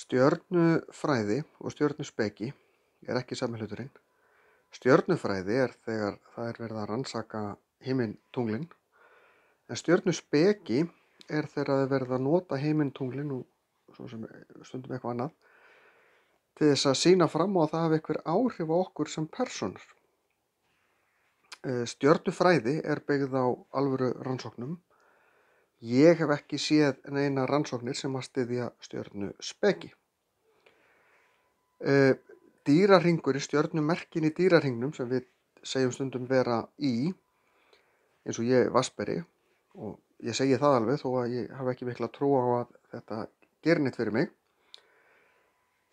Stjörnufræði og stjörnuspeki er ekki sami hluturinn. Stjörnufræði er þegar það er verið að rannsaka himintunglin, en stjörnuspeki er þegar það er verið að nota himintunglin og svo sem stundum eitthvað annað til þess að sýna fram á að það hafi einhver áhrif á okkur sem persónur. Stjörnufræði er byggð á alvöru rannsóknum. Ég hef ekki séð neina rannsóknir sem að styðja stjörnuspeki. Dýrahringur í stjörnumerkin í dýrahringnum sem við segjum stundum vera í, eins og ég vatnsberi, og ég segi það alveg þó að ég hafi ekki mikla trú á að þetta gerir neitt fyrir mig.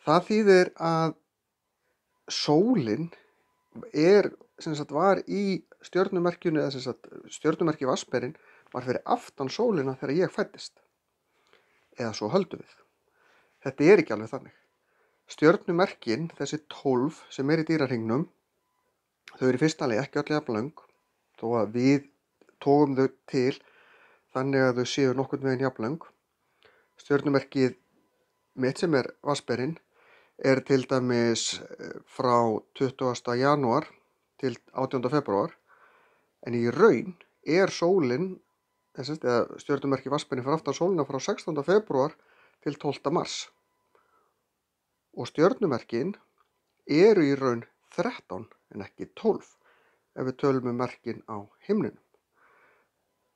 Það þýðir að sólin var í stjörnumerkinu, eða stjörnumerki vatnsberin var fyrir aftan sólina þegar ég fæddist. Eða svo höldum við. Þetta er ekki alveg þannig. Stjörnumerkin, þessi 12 sem er í dýrahringnum, þau eru í fyrsta lagi ekki öll jafn löng, þó að við tógum þau til þannig að þau séu nokkurn veginn jafn löng. Stjörnumerkið mitt sem er vatnsberin er til dæmis frá 20. janúar til 18. febrúar, en í raun er sólin, eða stjörnumerki vatnsberin fyrir aftan sólina frá 16. febrúar til 12. mars. Og stjörnumerkin eru í raun 13 en ekki 12 ef við tölum merkin á himninum.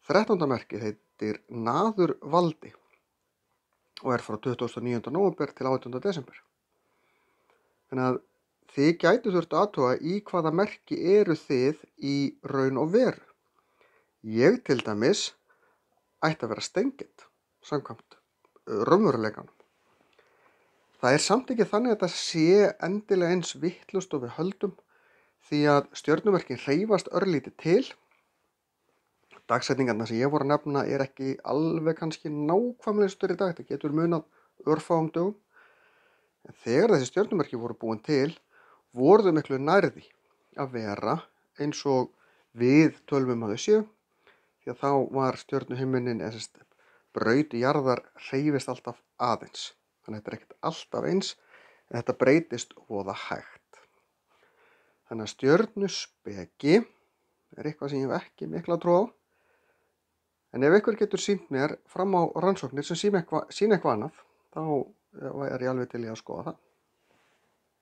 13. merkið heitir Naðurvaldi og er frá 29. nóvember til 18. desember. Þannig að þið gætu þurft að athuga í hvaða merki eru þið í raun og veru. Ég til dæmis ætti að vera Steingerð samkvæmt raunveruleikanum. Það er samt ekki þannig að þetta sé endilega eins vitlaust og við höldum, því að stjörnumerkin hreyfast örlítið til. Dagsetningarnar sem ég voru að nefna er ekki alveg kannski nákvæmlegstur í dag, þetta getur munað örfáum dögum. En þegar þessi stjörnumerki voru búin til, voru þau miklu nærði að vera eins og við tölum að þau séu, því að þá var stjörnuhiminin, braut jarðar hreyfist alltaf aðeins. Þannig að þetta er ekkert alltaf eins, en þetta breytist voða hægt. Þannig að stjörnuspeki er eitthvað sem ég hef ekki mikla trú á. En ef einhver getur sýnt mér fram á rannsóknir sem sýna eitthvað annað, þá er ég alveg til í að skoða það.